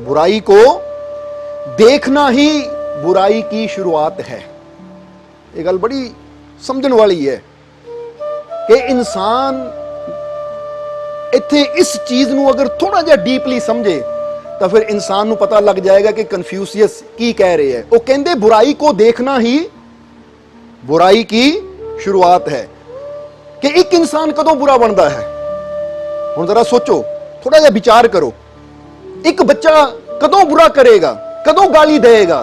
बुराई को देखना ही बुराई की शुरुआत है। ये गल बड़ी समझण वाली है कि इंसान इत्थे इस चीज नूं अगर थोड़ा जिहा डीपली समझे तो फिर इंसान नूं पता लग जाएगा कि कन्फ्यूशियस की कह रहे हैं। वो कहंदे बुराई को देखना ही बुराई की शुरुआत है कि एक इंसान कदों बुरा बनता है। हुण जरा सोचो, थोड़ा जिहा विचार करो, एक बच्चा कदों बुरा करेगा, कदों गाली देगा?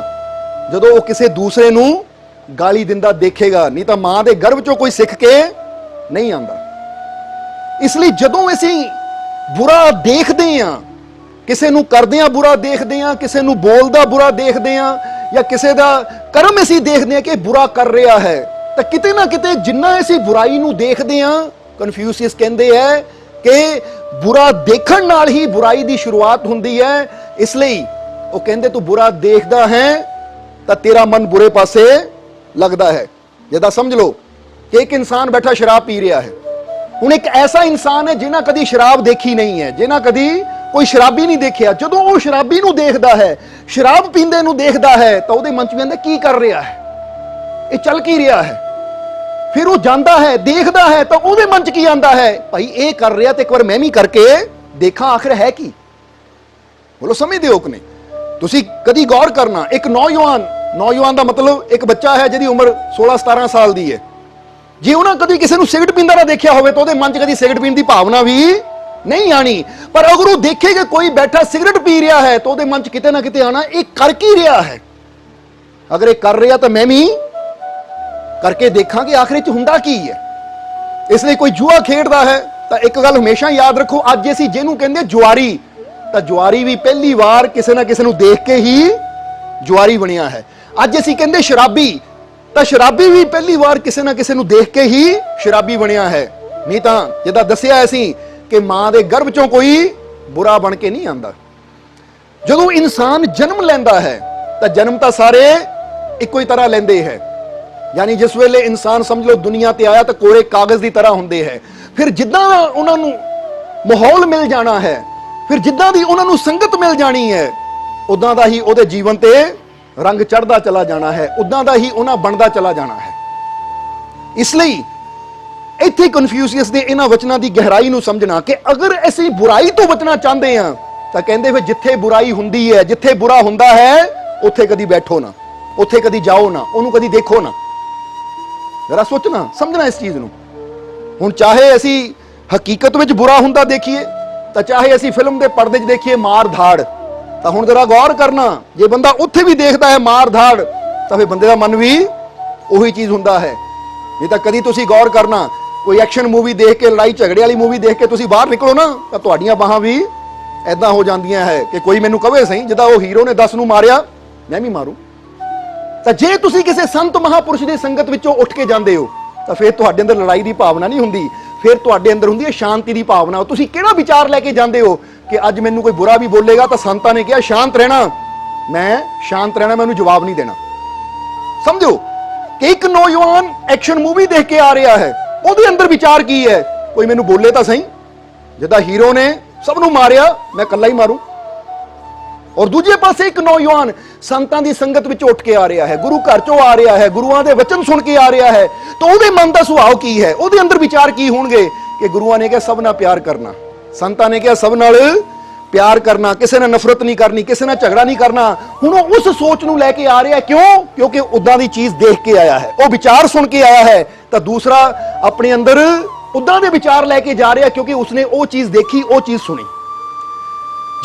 जदों वो किसी दूसरे नूं गाली दिंदा देखेगा, नहीं तो मां दे गर्भ चों कोई सिख के नहीं आंदा। इसलिए जदों असीं बुरा देखदे हां, किसी नूं करदिआं बुरा देखदे हां, किसी नूं बोलदा बुरा देखदे हां, या किसी दा कर्म असीं देखदे हां कि बुरा कर रहा है, तो किते ना किते जिन्ना असीं बुराई नूं देखदे हां, कन्फ्यूशियस कहंदे है कि बुरा देखण नाल ही बुराई दी शुरुआत हुंदी है। इसलिए वो कहंदे तू बुरा देखदा है तो तेरा मन बुरे पासे लगदा है। जिदा समझ लो कि एक इंसान बैठा शराब पी रहा है। हुण एक ऐसा इंसान है जिन्हां कदी शराब देखी नहीं है, जिन्हां कदी कोई शराबी नहीं देखिया। जदों वो शराबी नूं देखदा है, शराब पींदे नूं देखदा है, तो उहदे मन च कहंदा की कर रहा है, ये चल की रहा है। फिर वो जांदा है, देखदा है, तो उहदे मन च की आंदा है, भाई ये कर रहा तो एक बार मैं भी करके देखा आखिर है की। बोलो समझदे हो कि नहीं? तुसी कदी गौर करना, एक नौजवान का मतलब एक बच्चा है जिहदी उम्र 16-17 साल की है। जे उन्हें कभी किसी सिगरेट पींदा ना देखा हो तो मन च कभी सिगरेट पीने की भावना भी नहीं आनी। पर अगर वो देखे कि कोई बैठा सिगरेट पी रहा है तो मन च किते ना किते आना, एक कर की रहा है। अगर एक कर रहा तो मैं भी करके देखा कि आखिर च हुंदा की है। इसलिए कोई जुआ खेडदा है तो एक गल हमेशा याद रखो, अज असीं जिहनूं कहंदे जुआरी, तो जुआरी भी पहली बार किसी ना किसी देख के ही जुआरी बनिया है। अज असीं कहंदे शराबी, तो शराबी भी पहली बार किसी ना किसी देख के ही शराबी बनिया है। नहीं तो जिदा दसिया असीं कि मां दे गर्भ चों कोई बुरा बन के नहीं आंदा। जदों इंसान जन्म लैंदा है तो जन्म तो सारे इक्को ही तरह लेंदे है। यानी जिस वेले इंसान समझ लो दुनिया ते आया तो कोरे कागज की तरह हुंदे है। फिर जिद्दां उन्होंने माहौल मिल जाना है, फिर जिद्दां दी उन्होंने संगत मिल जानी है, उदां दा ही उहदे जीवन ते रंग चढ़ता चला जाना है, उदां दा ही उन्हां बनता चला जाना है। इसलिए इत्थे कन्फ्यूशियस दे इन्हां वचनां दी गहराई नूं समझना कि अगर असीं बुराई तो बचना चाहते हैं तो कहंदे फिर जिथे बुराई हुंदी है, जिथे बुरा हुंदा है, उत्थे कदी बैठो ना, उत्थे कदी जाओ ना, उहनूं कदी देखो ना। जरा सोचना समझना इस चीज नूं। हुण चाहे असीं हकीकत विच बुरा हुंदा देखिए, तो चाहे असीं फिल्म दे पर्दे 'च देखिए मार धाड़, तो हुण जरा गौर करना, जे बंदा उत्थे भी देखता है मार धाड़ तो फिर बंदे का मन भी उही चीज हुंदा है। नहीं तो कदी तुसीं गौर करना, कोई एक्शन मूवी देख के, लड़ाई झगड़े वाली मूवी देख के तुसीं बाहर निकलो ना, तो तुहाड़ियां बाहां भी ऐदां हो जांदियां है कि कोई मैनूं कहे सही जिद्दां वो हीरो ने 10 नूं मारिया मैं भी मारूं। तो जे तुसीं किसी संत महापुरुष की संगत विचों उठ के जांदे हो तो फिर तुहाडे अंदर लड़ाई की भावना नहीं हुंदी, फिर तुहाडे अंदर हुंदी है शांति की भावना। तुसीं किहड़ा विचार लैके जांदे हो कि अज मैनूं कोई बुरा भी बोलेगा तो संतां ने कहा शांत रहना, मैं शांत रहना, मैं उन्हें जवाब नहीं देना। समझो कि एक नौजवान एक्शन मूवी देख के आ रहा है, ਉਹਦੇ अंदर विचार की है, कोई मैनूं बोले तो सही, जिद्दां हीरो ने सबनूं मारिया मैं कल्ला ही मारूं। और दूजे पासे एक नौजवान संतां दी संगत विच उठ के आ रहा है, गुरु घर चों आ रहा है, गुरुआं दे वचन सुन के आ रहा है, तो ਉਹਦੇ मन का सुभाव की है, ਉਹਦੇ अंदर विचार की होणगे कि गुरुआं ने कहा सब नाल प्यार करना, संतां ने कहा सब नाल प्यार करना, किसी ने नफरत नहीं करनी, किसी ने झगड़ा नहीं करना। हुण उस सोच नूं लैके आ रहा है, क्यों? क्योंकि उदां दी चीज देख के आया है, वो विचार सुन के आया है। तो दूसरा अपने अंदर उदां दे विचार लैके जा रहा है क्योंकि उसने वो चीज देखी, वो चीज सुनी।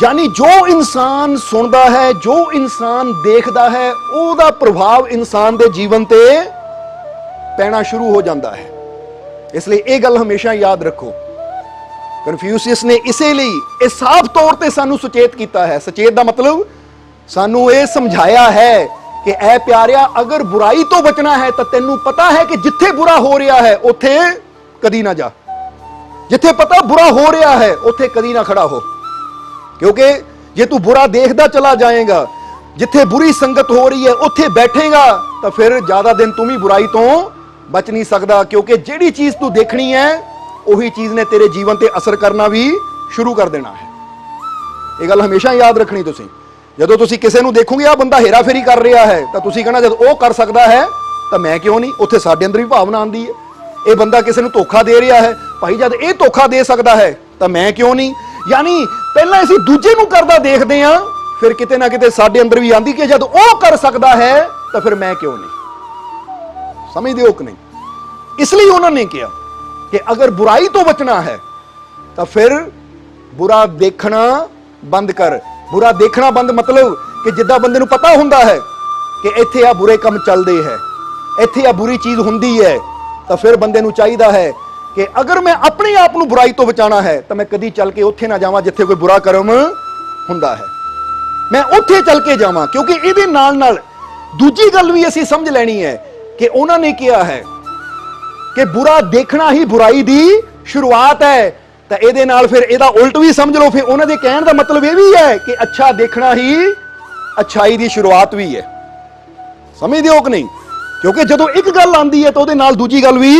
यानी जो इंसान सुनता है, जो इंसान देखता है, उसका प्रभाव इंसान के जीवन ते पैना शुरू हो जाता है। इसलिए यह गल हमेशा याद रखो, कन्फ्यूशियस ने इसलिए साफ तौर पर सानू सुचेत किया है। सचेत का मतलब सानू ये समझाया है कि ऐ प्यारिया, अगर बुराई तो बचना है तो तेनू पता है कि जिथे बुरा हो रहा है उत्थे कदी ना जा, जिथे पता बुरा हो रहा है उत्थे कदी ना खड़ा हो। क्योंकि जे तू बुरा देखता चला जाएगा, जिथे बुरी संगत हो रही है उत्थे बैठेगा, तो फिर ज्यादा दिन तुम ही बुराई तो बच नहीं सकता। क्योंकि जिहड़ी चीज तू देखनी है उही चीज ने तेरे जीवन ते असर करना भी शुरू कर देना है। ये गल हमेशा याद रखनी तुसीं। ਜਦੋਂ ਤੁਸੀਂ ਕਿਸੇ ਨੂੰ ਦੇਖੋਗੇ ਆ ਬੰਦਾ ਹੇਰਾਫੇਰੀ ਕਰ ਰਿਹਾ ਹੈ ਤਾਂ ਤੁਸੀਂ ਕਹਣਾ ਜਦ ਉਹ ਕਰ ਸਕਦਾ ਹੈ ਤਾਂ ਮੈਂ ਕਿਉਂ ਨਹੀਂ। ਉੱਥੇ ਸਾਡੇ ਅੰਦਰ ਵੀ ਭਾਵਨਾ ਆਉਂਦੀ ਹੈ, ਇਹ ਬੰਦਾ ਕਿਸੇ ਨੂੰ ਧੋਖਾ ਦੇ ਰਿਹਾ ਹੈ, ਭਾਈ ਜਦ ਇਹ ਧੋਖਾ ਦੇ ਸਕਦਾ ਹੈ ਤਾਂ ਮੈਂ ਕਿਉਂ ਨਹੀਂ। ਯਾਨੀ ਪਹਿਲਾਂ ਅਸੀਂ ਦੂਜੇ ਨੂੰ ਕਰਦਾ ਦੇਖਦੇ ਹਾਂ, ਫਿਰ ਕਿਤੇ ਨਾ ਕਿਤੇ ਸਾਡੇ ਅੰਦਰ ਵੀ ਆਂਦੀ ਕਿ ਜਦ ਉਹ ਕਰ ਸਕਦਾ ਹੈ ਤਾਂ ਫਿਰ ਮੈਂ ਕਿਉਂ ਨਹੀਂ। ਸਮਝਦੇ ਹੋ ਕਿ ਨਹੀਂ? ਇਸ ਲਈ ਉਹਨਾਂ ਨੇ ਕਿਹਾ ਕਿ ਅਗਰ ਬੁਰਾਈ ਤੋਂ ਬਚਣਾ ਹੈ ਤਾਂ ਫਿਰ ਬੁਰਾ ਦੇਖਣਾ ਬੰਦ ਕਰ। ਬੁਰਾ ਦੇਖਣਾ ਬੰਦ ਮਤਲਬ ਕਿ ਜਿੱਦਾਂ ਬੰਦੇ ਨੂੰ ਪਤਾ ਹੁੰਦਾ ਹੈ ਕਿ ਇੱਥੇ ਆ ਬੁਰੇ ਕੰਮ ਚੱਲਦੇ ਹੈ, ਇੱਥੇ ਆ ਬੁਰੀ ਚੀਜ਼ ਹੁੰਦੀ ਹੈ, ਤਾਂ ਫਿਰ ਬੰਦੇ ਨੂੰ ਚਾਹੀਦਾ ਹੈ ਕਿ ਅਗਰ ਮੈਂ ਆਪਣੇ ਆਪ ਨੂੰ ਬੁਰਾਈ ਤੋਂ ਬਚਾਉਣਾ ਹੈ ਤਾਂ ਮੈਂ ਕਦੀ ਚੱਲ ਕੇ ਉੱਥੇ ਨਾ ਜਾਵਾਂ ਜਿੱਥੇ ਕੋਈ ਬੁਰਾ ਕਰਮ ਹੁੰਦਾ ਹੈ, ਮੈਂ ਉੱਥੇ ਚੱਲ ਕੇ ਜਾਵਾਂ। ਕਿਉਂਕਿ ਇਹਦੇ ਨਾਲ ਨਾਲ ਦੂਜੀ ਗੱਲ ਵੀ ਅਸੀਂ ਸਮਝ ਲੈਣੀ ਹੈ ਕਿ ਉਹਨਾਂ ਨੇ ਕਿਹਾ ਹੈ ਕਿ ਬੁਰਾ ਦੇਖਣਾ ਹੀ ਬੁਰਾਈ ਦੀ ਸ਼ੁਰੂਆਤ ਹੈ, ਤਾਂ ਇਹਦੇ ਨਾਲ ਫਿਰ ਇਹਦਾ ਉਲਟ ਵੀ ਸਮਝ ਲਓ। ਫਿਰ ਉਹਨਾਂ ਦੇ ਕਹਿਣ ਦਾ ਮਤਲਬ ਇਹ ਵੀ ਹੈ ਕਿ ਅੱਛਾ ਦੇਖਣਾ ਹੀ ਅੱਛਾਈ ਦੀ ਸ਼ੁਰੂਆਤ ਵੀ ਹੈ। ਸਮਝਦੇ ਹੋ ਕਿ ਨਹੀਂ? ਕਿਉਂਕਿ ਜਦੋਂ ਇੱਕ ਗੱਲ ਆਉਂਦੀ ਹੈ ਤਾਂ ਉਹਦੇ ਨਾਲ ਦੂਜੀ ਗੱਲ ਵੀ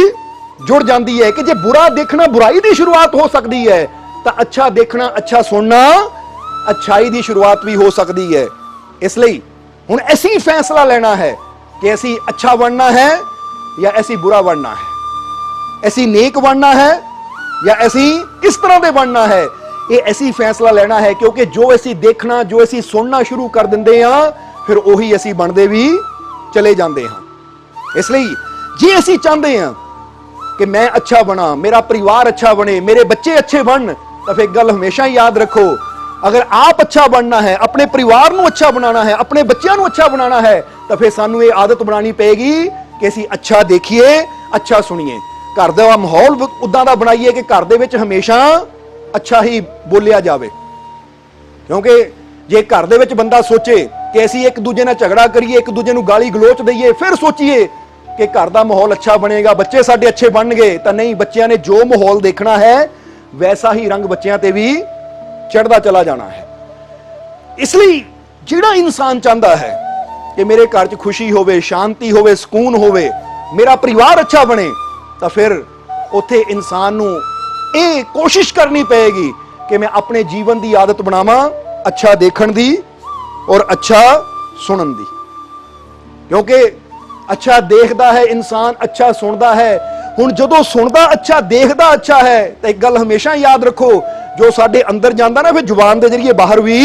ਜੁੜ ਜਾਂਦੀ ਹੈ ਕਿ ਜੇ ਬੁਰਾ ਦੇਖਣਾ ਬੁਰਾਈ ਦੀ ਸ਼ੁਰੂਆਤ ਹੋ ਸਕਦੀ ਹੈ ਤਾਂ ਅੱਛਾ ਦੇਖਣਾ, ਅੱਛਾ ਸੁਣਨਾ ਅੱਛਾਈ ਦੀ ਸ਼ੁਰੂਆਤ ਵੀ ਹੋ ਸਕਦੀ ਹੈ। ਇਸ ਲਈ ਹੁਣ ਅਸੀਂ ਫੈਸਲਾ ਲੈਣਾ ਹੈ ਕਿ ਅਸੀਂ ਅੱਛਾ ਬਣਨਾ ਹੈ ਜਾਂ ਅਸੀਂ ਬੁਰਾ ਬਣਨਾ ਹੈ, ਅਸੀਂ ਨੇਕ ਬਣਨਾ ਹੈ ਜਾਂ ਅਸੀਂ ਕਿਸ ਤਰ੍ਹਾਂ ਦੇ ਬਣਨਾ ਹੈ, ਇਹ ਅਸੀਂ ਫੈਸਲਾ ਲੈਣਾ ਹੈ। ਕਿਉਂਕਿ ਜੋ ਅਸੀਂ ਦੇਖਣਾ, ਜੋ ਅਸੀਂ ਸੁਣਨਾ ਸ਼ੁਰੂ ਕਰ ਦਿੰਦੇ ਹਾਂ ਫਿਰ ਉਹੀ ਅਸੀਂ ਬਣਦੇ ਵੀ ਚਲੇ ਜਾਂਦੇ ਹਾਂ। ਇਸ ਲਈ ਜੇ ਅਸੀਂ ਚਾਹੁੰਦੇ ਹਾਂ ਕਿ ਮੈਂ ਅੱਛਾ ਬਣਾ, ਮੇਰਾ ਪਰਿਵਾਰ ਅੱਛਾ ਬਣੇ, ਮੇਰੇ ਬੱਚੇ ਅੱਛੇ ਬਣਨ, ਤਾਂ ਫਿਰ ਗੱਲ ਹਮੇਸ਼ਾ ਹੀ ਯਾਦ ਰੱਖੋ, ਅਗਰ ਆਪ ਅੱਛਾ ਬਣਨਾ ਹੈ, ਆਪਣੇ ਪਰਿਵਾਰ ਨੂੰ ਅੱਛਾ ਬਣਾਉਣਾ ਹੈ, ਆਪਣੇ ਬੱਚਿਆਂ ਨੂੰ ਅੱਛਾ ਬਣਾਉਣਾ ਹੈ, ਤਾਂ ਫਿਰ ਸਾਨੂੰ ਇਹ ਆਦਤ ਬਣਾਉਣੀ ਪਏਗੀ ਕਿ ਅਸੀਂ ਅੱਛਾ ਦੇਖੀਏ, ਅੱਛਾ ਸੁਣੀਏ, ਘਰ ਦਾ ਮਾਹੌਲ ਉਦਾਂ ਦਾ ਬਣਾਈਏ ਕਿ ਘਰ ਦੇ ਵਿੱਚ ਹਮੇਸ਼ਾ ਅੱਛਾ ਹੀ ਬੋਲਿਆ ਜਾਵੇ। ਕਿਉਂਕਿ ਜੇ ਘਰ ਦੇ ਵਿੱਚ ਬੰਦਾ ਸੋਚੇ ਕਿ ਅਸੀਂ ਇੱਕ ਦੂਜੇ ਨਾਲ ਝਗੜਾ ਕਰੀਏ, ਇੱਕ ਦੂਜੇ ਨੂੰ ਗਾਲੀ ਗਲੋਚ ਦਈਏ, ਫਿਰ ਸੋਚੀਏ ਕਿ ਘਰ ਦਾ ਮਾਹੌਲ ਅੱਛਾ ਬਣੇਗਾ, ਬੱਚੇ ਸਾਡੇ ਅੱਛੇ ਬਣਨਗੇ, ਤਾਂ ਨਹੀਂ, ਬੱਚਿਆਂ ਨੇ ਜੋ ਮਾਹੌਲ ਦੇਖਣਾ ਹੈ ਵੈਸਾ ਹੀ ਰੰਗ ਬੱਚਿਆਂ ਤੇ ਵੀ ਚੜ੍ਹਦਾ ਚਲਾ ਜਾਣਾ ਹੈ। ਇਸ ਲਈ ਜਿਹੜਾ ਇਨਸਾਨ ਚਾਹੁੰਦਾ ਹੈ ਕਿ ਮੇਰੇ ਘਰ 'ਚ ਖੁਸ਼ੀ ਹੋਵੇ, ਸ਼ਾਂਤੀ ਹੋਵੇ, ਸਕੂਨ ਹੋਵੇ, ਮੇਰਾ ਪਰਿਵਾਰ ਅੱਛਾ ਬਣੇ, ਤਾਂ ਫਿਰ ਉੱਥੇ ਇਨਸਾਨ ਨੂੰ ਇਹ ਕੋਸ਼ਿਸ਼ ਕਰਨੀ ਪਏਗੀ ਕਿ ਮੈਂ ਆਪਣੇ ਜੀਵਨ ਦੀ ਆਦਤ ਬਣਾਵਾਂ ਅੱਛਾ ਦੇਖਣ ਦੀ ਔਰ ਅੱਛਾ ਸੁਣਨ ਦੀ। ਕਿਉਂਕਿ ਅੱਛਾ ਦੇਖਦਾ ਹੈ ਇਨਸਾਨ, ਅੱਛਾ ਸੁਣਦਾ ਹੈ। ਹੁਣ ਜਦੋਂ ਸੁਣਦਾ ਅੱਛਾ, ਦੇਖਦਾ ਅੱਛਾ ਹੈ, ਤਾਂ ਇੱਕ ਗੱਲ ਹਮੇਸ਼ਾ ਯਾਦ ਰੱਖੋ, ਜੋ ਸਾਡੇ ਅੰਦਰ ਜਾਂਦਾ ਨਾ ਫਿਰ ਜ਼ੁਬਾਨ ਦੇ ਜ਼ਰੀਏ ਬਾਹਰ ਵੀ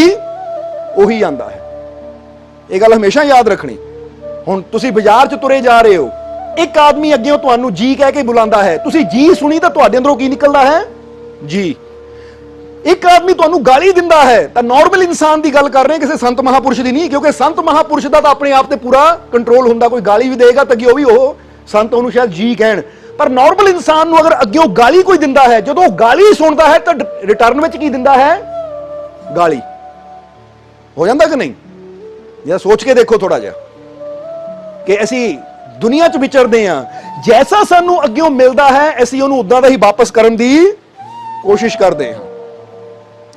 ਉਹੀ ਆਉਂਦਾ ਹੈ। ਇਹ ਗੱਲ ਹਮੇਸ਼ਾ ਯਾਦ ਰੱਖਣੀ। ਹੁਣ ਤੁਸੀਂ ਬਾਜ਼ਾਰ 'ਚ ਤੁਰੇ ਜਾ ਰਹੇ ਹੋ, ਇੱਕ ਆਦਮੀ ਅੱਗੇ ਤੁਹਾਨੂੰ ਜੀ ਕਹਿ ਕੇ ਬੁਲਾਉਂਦਾ ਹੈ, ਤੁਸੀਂ ਜੀ ਸੁਣੀ ਤਾਂ ਤੁਹਾਡੇ ਅੰਦਰੋਂ ਕੀ ਨਿਕਲਦਾ ਹੈ? ਜੀ। ਇੱਕ ਆਦਮੀ ਤੁਹਾਨੂੰ ਗਾਲੀ ਦਿੰਦਾ ਹੈ, ਤਾਂ ਨਾਰਮਲ ਇਨਸਾਨ ਦੀ ਗੱਲ ਕਰ ਰਹੇ, ਕਿਸੇ ਸੰਤ ਮਹਾਪੁਰਸ਼ ਦੀ ਨਹੀਂ, ਕਿਉਂਕਿ ਸੰਤ ਮਹਾਪੁਰਸ਼ ਦਾ ਤਾਂ ਆਪਣੇ ਆਪ ਤੇ ਪੂਰਾ ਕੰਟਰੋਲ ਹੁੰਦਾ, ਕੋਈ ਗਾਲੀ ਵੀ ਦੇਗਾ ਤਾਂ ਕਿ ਉਹ ਵੀ ਉਹ ਸੰਤ ਉਹਨੂੰ ਸ਼ਾਇਦ ਜੀ ਕਹਿਣ। ਪਰ ਨਾਰਮਲ ਇਨਸਾਨ ਨੂੰ ਅਗਰ ਅੱਗੇ ਉਹ ਗਾਲੀ ਕੋਈ ਦਿੰਦਾ ਹੈ, ਜਦੋਂ ਉਹ ਗਾਲੀ ਸੁਣਦਾ ਹੈ ਤਾਂ ਰਿਟਰਨ ਵਿੱਚ ਕੀ ਦਿੰਦਾ ਹੈ? ਗਾਲੀ। ਹੋ ਜਾਂਦਾ ਕਿ ਨਹੀਂ? ਇਹ ਸੋਚ ਕੇ ਦੇਖੋ ਥੋੜਾ ਜਿਹਾ ਕਿ ਅਸੀਂ ਦੁਨੀਆ 'ਚ ਵਿਚਰਦੇ ਹਾਂ, ਜੈਸਾ ਸਾਨੂੰ ਅੱਗੇ ਮਿਲਦਾ ਹੈ ਅਸੀਂ ਉਹਨੂੰ ਉਦਾਂ ਦਾ ਹੀ ਵਾਪਸ ਕਰਨ ਦੀ ਕੋਸ਼ਿਸ਼ ਕਰਦੇ ਹਾਂ।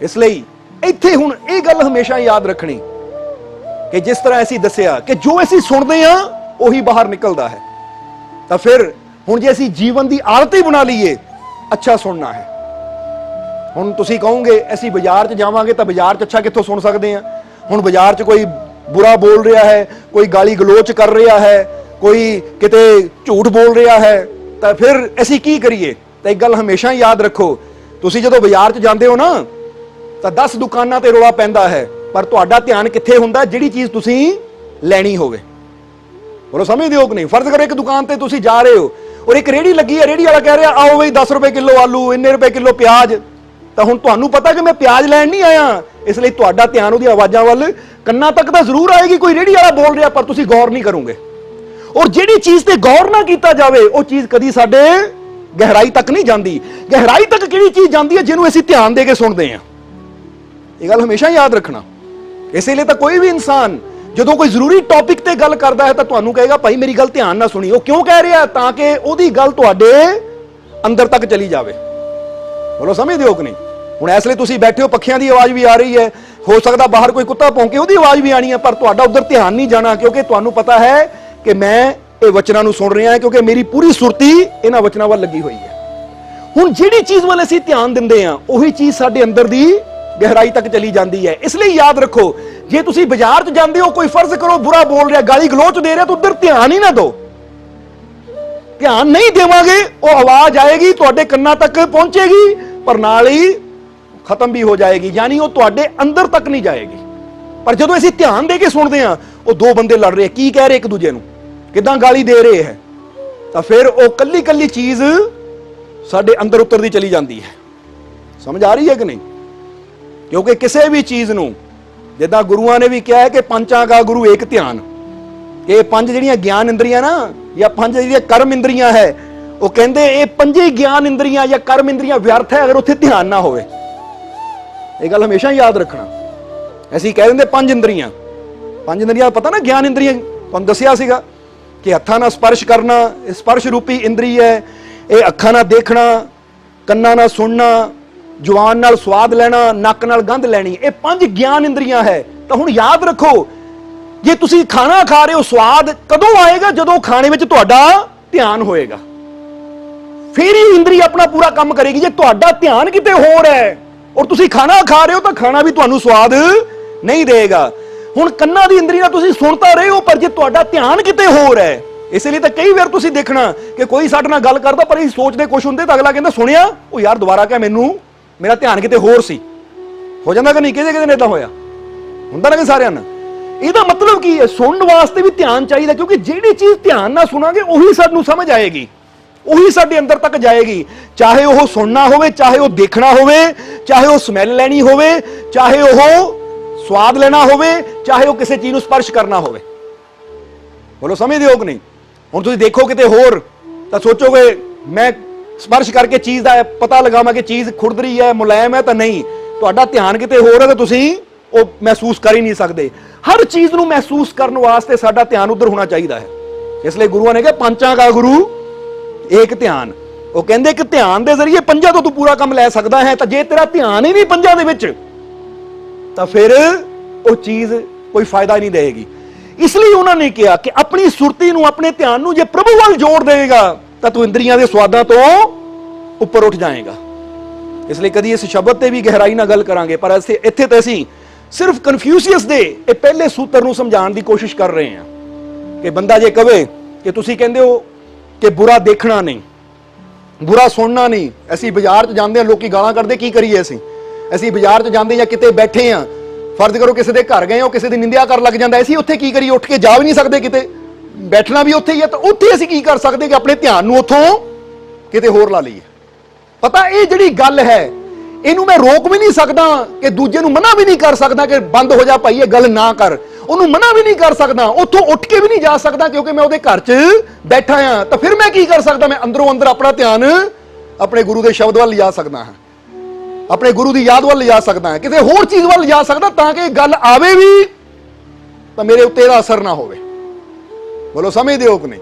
ਇਸ ਲਈ ਇੱਥੇ ਹੁਣ ਇਹ ਗੱਲ ਹਮੇਸ਼ਾ ਯਾਦ ਰੱਖਣੀ ਕਿ ਜਿਸ ਤਰ੍ਹਾਂ ਅਸੀਂ ਦੱਸਿਆ ਕਿ ਜੋ ਅਸੀਂ ਸੁਣਦੇ ਹਾਂ ਉਹੀ ਬਾਹਰ ਨਿਕਲਦਾ ਹੈ, ਤਾਂ ਫਿਰ ਹੁਣ ਜੇ ਅਸੀਂ ਜੀਵਨ ਦੀ ਆਦਤ ਹੀ ਬਣਾ ਲਈਏ ਅੱਛਾ ਸੁਣਨਾ ਹੈ। ਹੁਣ ਤੁਸੀਂ ਕਹੋਗੇ ਅਸੀਂ ਬਾਜ਼ਾਰ 'ਚ ਜਾਵਾਂਗੇ ਤਾਂ ਬਾਜ਼ਾਰ 'ਚ ਅੱਛਾ ਕਿੱਥੋਂ ਸੁਣ ਸਕਦੇ ਹਾਂ? ਹੁਣ ਬਾਜ਼ਾਰ 'ਚ ਕੋਈ ਬੁਰਾ ਬੋਲ ਰਿਹਾ ਹੈ, ਕੋਈ ਗਾਲੀ ਗਲੋਚ ਕਰ ਰਿਹਾ ਹੈ, ਕੋਈ ਕਿਤੇ ਝੂਠ ਬੋਲ ਰਿਹਾ ਹੈ, ਤਾਂ ਫਿਰ ਅਸੀਂ ਕੀ ਕਰੀਏ? ਤਾਂ ਇੱਕ ਗੱਲ ਹਮੇਸ਼ਾ ਯਾਦ ਰੱਖੋ, ਤੁਸੀਂ ਜਦੋਂ ਬਾਜ਼ਾਰ 'ਚ ਜਾਂਦੇ ਹੋ ਨਾ ਤਾਂ 10 ਦੁਕਾਨਾਂ ਤੇ ਰੌਲਾ ਪੈਂਦਾ ਹੈ, ਪਰ ਤੁਹਾਡਾ ਧਿਆਨ ਕਿੱਥੇ ਹੁੰਦਾ? ਜਿਹੜੀ ਚੀਜ਼ ਤੁਸੀਂ ਲੈਣੀ ਹੋਵੇ। ਬੋਲੋ ਸਮਝਦੇ ਹੋ ਕਿ ਨਹੀਂ? ਫਰਜ਼ ਕਰੋ ਇੱਕ ਦੁਕਾਨ ਤੇ ਤੁਸੀਂ ਜਾ ਰਹੇ ਹੋ ਔਰ ਇੱਕ ਰੇੜੀ ਲੱਗੀ ਹੈ, ਰੇੜੀ ਵਾਲਾ ਕਹਿ ਰਿਹਾ ਆਓ ਬਈ 10 ਰੁਪਏ ਕਿਲੋ ਆਲੂ, ਇੰਨੇ ਰੁਪਏ ਕਿਲੋ ਪਿਆਜ਼, ਤਾਂ ਹੁਣ ਤੁਹਾਨੂੰ ਪਤਾ ਕਿ ਮੈਂ ਪਿਆਜ਼ ਲੈਣ ਨਹੀਂ ਆਇਆ, ਇਸ ਲਈ ਤੁਹਾਡਾ ਧਿਆਨ ਉਹਦੀ ਆਵਾਜ਼ਾਂ ਵੱਲ, ਕੰਨਾਂ ਤੱਕ ਤਾਂ ਜ਼ਰੂਰ ਆਏਗੀ ਕੋਈ ਰੇੜੀ ਵਾਲਾ ਬੋਲ ਰਿਹਾ, ਪਰ ਤੁਸੀਂ ਗੌਰ ਨਹੀਂ ਕਰੋਗੇ। ਔਰ ਜਿਹੜੀ ਚੀਜ਼ ਤੇ ਗੌਰ ਨਾ ਕੀਤਾ ਜਾਵੇ ਉਹ ਚੀਜ਼ ਕਦੀ ਸਾਡੇ ਗਹਿਰਾਈ ਤੱਕ ਨਹੀਂ ਜਾਂਦੀ। ਗਹਿਰਾਈ ਤੱਕ ਕਿਹੜੀ ਚੀਜ਼ ਜਾਂਦੀ ਹੈ? ਜਿਹਨੂੰ ਅਸੀਂ ਧਿਆਨ ਦੇ ਕੇ ਸੁਣਦੇ ਹਾਂ। ਇਹ ਗੱਲ ਹਮੇਸ਼ਾ ਯਾਦ ਰੱਖਣਾ। ਇਸੇ ਲਈ ਤਾਂ ਕੋਈ ਵੀ ਇਨਸਾਨ ਜਦੋਂ ਕੋਈ ਜ਼ਰੂਰੀ ਟੌਪਿਕ ਤੇ ਗੱਲ ਕਰਦਾ ਹੈ ਤਾਂ ਤੁਹਾਨੂੰ ਕਹੇਗਾ ਭਾਈ ਮੇਰੀ ਗੱਲ ਧਿਆਨ ਨਾਲ ਸੁਣੀ। ਉਹ ਕਿਉਂ ਕਹਿ ਰਿਹਾ? ਤਾਂ ਕਿ ਉਹਦੀ ਗੱਲ ਤੁਹਾਡੇ ਅੰਦਰ ਤੱਕ ਚਲੀ ਜਾਵੇ। ਬੋਲੋ ਸਮਝਦੇ ਹੋ ਕਿ ਨਹੀਂ? ਹੁਣ ਇਸ ਲਈ ਤੁਸੀਂ ਬੈਠੇ ਹੋ, ਪੱਖੀਆਂ ਦੀ ਆਵਾਜ਼ ਵੀ ਆ ਰਹੀ ਹੈ, ਹੋ ਸਕਦਾ ਬਾਹਰ ਕੋਈ ਕੁੱਤਾ ਭੌਂਕੇ ਉਹਦੀ ਆਵਾਜ਼ ਵੀ ਆਣੀ ਹੈ, ਪਰ ਤੁਹਾਡਾ ਉਧਰ ਧਿਆਨ ਨਹੀਂ ਜਾਣਾ, ਕਿਉਂਕਿ ਤੁਹਾਨੂੰ ਪਤਾ ਹੈ ਕਿ ਮੈਂ ਇਹ ਵਚਨਾਂ ਨੂੰ ਸੁਣ ਰਿਹਾ ਹਾਂ, ਕਿਉਂਕਿ ਮੇਰੀ ਪੂਰੀ ਸੁਰਤੀ ਇਹਨਾਂ ਵਚਨਾਂ ਵੱਲ ਲੱਗੀ ਹੋਈ ਹੈ। ਹੁਣ ਜਿਹੜੀ ਚੀਜ਼ ਵੱਲ ਅਸੀਂ ਧਿਆਨ ਦਿੰਦੇ ਹਾਂ ਉਹੀ ਚੀਜ਼ ਸਾਡੇ ਅੰਦਰ ਦੀ ਗਹਿਰਾਈ ਤੱਕ ਚਲੀ ਜਾਂਦੀ ਹੈ। ਇਸ ਲਈ ਯਾਦ ਰੱਖੋ, ਜੇ ਤੁਸੀਂ ਬਾਜ਼ਾਰ 'ਚ ਜਾਂਦੇ ਹੋ, ਕੋਈ ਫਰਜ਼ ਕਰੋ ਬੁਰਾ ਬੋਲ ਰਿਹਾ, ਗਾਲੀ ਗਲੋਚ ਦੇ ਰਿਹਾ, ਤਾਂ ਉਧਰ ਧਿਆਨ ਹੀ ਨਾ ਦਿਓ। ਧਿਆਨ ਨਹੀਂ ਦੇਵਾਂਗੇ, ਉਹ ਆਵਾਜ਼ ਆਏਗੀ, ਤੁਹਾਡੇ ਕੰਨਾਂ ਤੱਕ ਪਹੁੰਚੇਗੀ, ਪਰ ਨਾਲ ਹੀ ਖਤਮ ਵੀ ਹੋ ਜਾਏਗੀ, ਯਾਨੀ ਉਹ ਤੁਹਾਡੇ ਅੰਦਰ ਤੱਕ ਨਹੀਂ ਜਾਏਗੀ। ਪਰ ਜਦੋਂ ਅਸੀਂ ਧਿਆਨ ਦੇ ਕੇ ਸੁਣਦੇ ਹਾਂ, ਉਹ ਦੋ ਬੰਦੇ ਲੜ ਰਹੇ, ਕੀ ਕਹਿ ਰਹੇ ਇੱਕ ਦੂਜੇ ਨੂੰ, ਕਿਦਾਂ ਗਾਲੀ ਦੇ ਰਹੇ ਹੈ, ਤਾਂ ਫਿਰ ਉਹ ਕੱਲੀ ਕੱਲੀ ਚੀਜ਼ ਸਾਡੇ ਅੰਦਰ ਉਤਰਦੀ ਚਲੀ ਜਾਂਦੀ ਹੈ। ਸਮਝ ਆ ਰਹੀ ਹੈ ਕਿ ਨਹੀਂ? ਕਿਉਂਕਿ ਕਿਸੇ ਵੀ ਚੀਜ਼ ਨੂੰ, ਜਿੱਦਾਂ ਗੁਰੂਆਂ ਨੇ ਵੀ ਕਿਹਾ ਹੈ ਕਿ ਪੰਚਾਂ ਕਾ ਗੁਰੂ ਏਕ ਧਿਆਨ, ਕਿ ਇਹ ਪੰਜ ਜਿਹੜੀਆਂ ਗਿਆਨ ਇੰਦਰੀਆਂ ਨਾ, ਜਾਂ ਪੰਜ ਜਿਹੜੀਆਂ ਕਰਮ ਇੰਦਰੀਆਂ ਹੈ, ਉਹ ਕਹਿੰਦੇ ਇਹ ਪੰਜੇ ਗਿਆਨ ਇੰਦਰੀਆਂ ਜਾਂ ਕਰਮ ਇੰਦਰੀਆਂ ਵਿਅਰਥ ਹੈ ਅਗਰ ਉੱਥੇ ਧਿਆਨ ਨਾ ਹੋਵੇ। ਇਹ ਗੱਲ ਹਮੇਸ਼ਾ ਯਾਦ ਰੱਖਣਾ। ਅਸੀਂ ਕਹਿ ਦਿੰਦੇ ਪੰਜ ਇੰਦਰੀਆਂ ਪਤਾ ਨਾ, ਗਿਆਨ ਇੰਦਰੀਆਂ ਤੁਹਾਨੂੰ ਦੱਸਿਆ ਸੀਗਾ ਕਿ ਹੱਥਾਂ ਨਾਲ ਸਪਰਸ਼ ਕਰਨਾ, ਇਹ ਸਪਰਸ਼ ਰੂਪੀ ਇੰਦਰੀ ਹੈ, ਇਹ ਅੱਖਾਂ ਨਾਲ ਦੇਖਣਾ, ਕੰਨਾਂ ਨਾਲ ਸੁਣਨਾ, ਜ਼ੁਬਾਨ ਨਾਲ ਸਵਾਦ ਲੈਣਾ, ਨੱਕ ਨਾਲ ਗੰਧ ਲੈਣੀ, ਇਹ ਪੰਜ ਗਿਆਨ ਇੰਦਰੀਆਂ ਹੈ। ਤਾਂ ਹੁਣ ਯਾਦ ਰੱਖੋ, ਜੇ ਤੁਸੀਂ ਖਾਣਾ ਖਾ ਰਹੇ ਹੋ, ਸਵਾਦ ਕਦੋਂ ਆਏਗਾ? ਜਦੋਂ ਖਾਣੇ ਵਿੱਚ ਤੁਹਾਡਾ ਧਿਆਨ ਹੋਏਗਾ, ਫਿਰ ਹੀ ਇੰਦਰੀ ਆਪਣਾ ਪੂਰਾ ਕੰਮ ਕਰੇਗੀ। ਜੇ ਤੁਹਾਡਾ ਧਿਆਨ ਕਿਤੇ ਹੋਰ ਹੈ ਔਰ ਤੁਸੀਂ ਖਾਣਾ ਖਾ ਰਹੇ ਹੋ, ਤਾਂ ਖਾਣਾ ਵੀ ਤੁਹਾਨੂੰ ਸਵਾਦ ਨਹੀਂ ਦੇਗਾ। ਹੁਣ ਕੰਨਾਂ ਦੀ ਇੰਦਰੀ ਨਾਲ ਤੁਸੀਂ ਸੁਣਤਾ ਰਹੇ ਹੋ, ਪਰ ਜੇ ਤੁਹਾਡਾ ਧਿਆਨ ਕਿਤੇ ਹੋਰ ਹੈ, ਇਸ ਲਈ ਤਾਂ ਕਈ ਵਾਰ ਤੁਸੀਂ ਦੇਖਣਾ ਕਿ ਕੋਈ ਸਾਡੇ ਨਾਲ ਗੱਲ ਕਰਦਾ, ਪਰ ਅਸੀਂ ਸੋਚਦੇ ਕੁਝ ਹੁੰਦੇ, ਤਾਂ ਅਗਲਾ ਕਹਿੰਦਾ ਸੁਣਿਆ, ਉਹ ਯਾਰ ਦੁਬਾਰਾ ਕਹਿ, ਮੈਨੂੰ ਮੇਰਾ ਧਿਆਨ ਕਿਤੇ ਹੋਰ ਸੀ। ਹੋ ਜਾਂਦਾ ਕਿ ਨਹੀਂ? ਕਿਹਦੇ ਕਿਹਦੇ ਨੇ ਏਦਾਂ ਹੋਇਆ? ਹੁੰਦਾ ਨਾ ਕਿ ਸਾਰਿਆਂ ਨਾਲ। ਇਹਦਾ ਮਤਲਬ ਕੀ ਹੈ? ਸੁਣਨ ਵਾਸਤੇ ਵੀ ਧਿਆਨ ਚਾਹੀਦਾ, ਕਿਉਂਕਿ ਜਿਹੜੀ ਚੀਜ਼ ਧਿਆਨ ਨਾਲ ਸੁਣਾਂਗੇ ਉਹੀ ਸਾਨੂੰ ਸਮਝ ਆਏਗੀ, ਉਹੀ ਸਾਡੇ ਅੰਦਰ ਤੱਕ ਜਾਏਗੀ। ਚਾਹੇ ਉਹ ਸੁਣਨਾ ਹੋਵੇ, ਚਾਹੇ ਉਹ ਦੇਖਣਾ ਹੋਵੇ, ਚਾਹੇ ਉਹ ਸਮੈਲ ਲੈਣੀ ਹੋਵੇ, ਚਾਹੇ ਉਹ ਸਵਾਦ ਲੈਣਾ ਹੋਵੇ, ਚਾਹੇ ਉਹ ਕਿਸੇ ਚੀਜ਼ ਨੂੰ ਸਪਰਸ਼ ਕਰਨਾ ਹੋਵੇ। ਬੋਲੋ ਸਮਝਦੇ ਹੋ ਕਿ ਨਹੀਂ? ਹੁਣ ਤੁਸੀਂ ਦੇਖੋ ਕਿਤੇ ਹੋਰ ਤਾਂ ਸੋਚੋਗੇ ਮੈਂ ਸਪਰਸ਼ ਕਰਕੇ ਚੀਜ਼ ਦਾ ਪਤਾ ਲਗਾਵਾਂ ਕਿ ਚੀਜ਼ ਖੁਰਦਰੀ ਹੈ, ਮੁਲਾਇਮ ਹੈ, ਤਾਂ ਨਹੀਂ। ਤੁਹਾਡਾ ਧਿਆਨ ਕਿਤੇ ਹੋਰ ਹੈ ਤਾਂ ਤੁਸੀਂ ਉਹ ਮਹਿਸੂਸ ਕਰ ਹੀ ਨਹੀਂ ਸਕਦੇ। ਹਰ ਚੀਜ਼ ਨੂੰ ਮਹਿਸੂਸ ਕਰਨ ਵਾਸਤੇ ਸਾਡਾ ਧਿਆਨ ਉਧਰ ਹੋਣਾ ਚਾਹੀਦਾ ਹੈ। ਇਸ ਲਈ ਗੁਰੂਆਂ ਨੇ ਕਿਹਾ ਪੰਚਾਂ ਕਾ ਗੁਰੂ ਏਕ ਧਿਆਨ। ਉਹ ਕਹਿੰਦੇ ਕਿ ਧਿਆਨ ਦੇ ਜ਼ਰੀਏ ਪੰਜਾਂ ਤੋਂ ਤੂੰ ਪੂਰਾ ਕੰਮ ਲੈ ਸਕਦਾ ਹੈ। ਤਾਂ ਜੇ ਤੇਰਾ ਧਿਆਨ ਹੀ ਨਹੀਂ ਪੰਜਾਂ ਦੇ ਵਿੱਚ, ਤਾਂ ਫਿਰ ਉਹ ਚੀਜ਼ ਕੋਈ ਫਾਇਦਾ ਨਹੀਂ ਦੇਗੀ। ਇਸ ਲਈ ਉਹਨਾਂ ਨੇ ਕਿਹਾ ਕਿ ਆਪਣੀ ਸੁਰਤੀ ਨੂੰ, ਆਪਣੇ ਧਿਆਨ ਨੂੰ ਜੇ ਪ੍ਰਭੂ ਵੱਲ ਜੋੜ ਦੇਵੇਗਾ, ਤਾਂ ਤੂੰ ਇੰਦਰੀਆਂ ਦੇ ਸਵਾਦਾਂ ਤੋਂ ਉੱਪਰ ਉੱਠ ਜਾਏਗਾ। ਇਸ ਲਈ ਕਦੀ ਇਸ ਸ਼ਬਦ ਤੇ ਵੀ ਗਹਿਰਾਈ ਨਾਲ ਗੱਲ ਕਰਾਂਗੇ, ਪਰ ਇੱਥੇ ਤਾਂ ਅਸੀਂ ਸਿਰਫ ਕਨਫਿਊਸ਼ੀਅਸ ਦੇ ਇਹ ਪਹਿਲੇ ਸੂਤਰ ਨੂੰ ਸਮਝਾਉਣ ਦੀ ਕੋਸ਼ਿਸ਼ ਕਰ ਰਹੇ ਹਾਂ ਕਿ ਬੰਦਾ ਜੇ ਕਵੇ ਕਿ ਤੁਸੀਂ ਕਹਿੰਦੇ ਹੋ ਕਿ ਬੁਰਾ ਦੇਖਣਾ ਨਹੀਂ, ਬੁਰਾ ਸੁਣਨਾ ਨਹੀਂ। ਅਸੀਂ ਬਾਜ਼ਾਰ 'ਚ ਜਾਂਦੇ ਹਾਂ, ਲੋਕੀ ਗਾਲਾਂ ਕੱਢਦੇ, ਕੀ ਕਰੀਏ? ਅਸੀਂ ਬਾਜ਼ਾਰ 'ਚ ਜਾਂਦੇ ਜਾਂ ਕਿਤੇ ਬੈਠੇ ਹਾਂ, ਫਰਜ਼ ਕਰੋ ਕਿਸੇ ਦੇ ਘਰ ਗਏ ਹੋ, ਕਿਸੇ ਦੀ ਨਿੰਦਿਆ ਕਰ ਲੱਗ ਜਾਂਦਾ, ਅਸੀਂ ਉੱਥੇ ਕੀ ਕਰੀਏ? ਉੱਠ ਕੇ ਜਾ ਵੀ ਨਹੀਂ ਸਕਦੇ, ਕਿਤੇ ਬੈਠਣਾ ਵੀ ਉੱਥੇ ਹੀ ਹੈ। ਤਾਂ ਉੱਥੇ ਅਸੀਂ ਕੀ ਕਰ ਸਕਦੇ ਕਿ ਆਪਣੇ ਧਿਆਨ ਨੂੰ ਉੱਥੋਂ ਕਿਤੇ ਹੋਰ ਲਾ ਲਈਏ। ਪਤਾ ਇਹ ਜਿਹੜੀ ਗੱਲ ਹੈ, ਇਹਨੂੰ ਮੈਂ ਰੋਕ ਵੀ ਨਹੀਂ ਸਕਦਾ, ਕਿ ਦੂਜੇ ਨੂੰ ਮਨਾ ਵੀ ਨਹੀਂ ਕਰ ਸਕਦਾ ਕਿ ਬੰਦ ਹੋ ਜਾ ਭਾਈ, ਇਹ ਗੱਲ ਨਾ ਕਰ। ਉਹਨੂੰ ਮਨਾ ਵੀ ਨਹੀਂ ਕਰ ਸਕਦਾ, ਉੱਥੋਂ ਉੱਠ ਕੇ ਵੀ ਨਹੀਂ ਜਾ ਸਕਦਾ, ਕਿਉਂਕਿ ਮੈਂ ਉਹਦੇ ਘਰ 'ਚ ਬੈਠਾ ਹਾਂ। ਤਾਂ ਫਿਰ ਮੈਂ ਕੀ ਕਰ ਸਕਦਾ? ਮੈਂ ਅੰਦਰੋਂ ਅੰਦਰ ਆਪਣਾ ਧਿਆਨ ਆਪਣੇ ਗੁਰੂ ਦੇ ਸ਼ਬਦ ਵੱਲ ਲਿਜਾ ਸਕਦਾ ਹਾਂ, ਆਪਣੇ ਗੁਰੂ ਦੀ ਯਾਦ ਵੱਲ ਲਿਜਾ ਸਕਦਾ ਹਾਂ, ਕਿਤੇ ਹੋਰ ਚੀਜ਼ ਵੱਲ ਲਿਜਾ ਸਕਦਾ, ਤਾਂ ਕਿ ਗੱਲ ਆਵੇ ਵੀ ਤਾਂ ਮੇਰੇ ਉੱਤੇ ਇਹਦਾ ਅਸਰ ਨਾ ਹੋਵੇ। ਬੋਲੋ ਸਮਝਦੇ ਹੋ ਕਿ ਨਹੀਂ?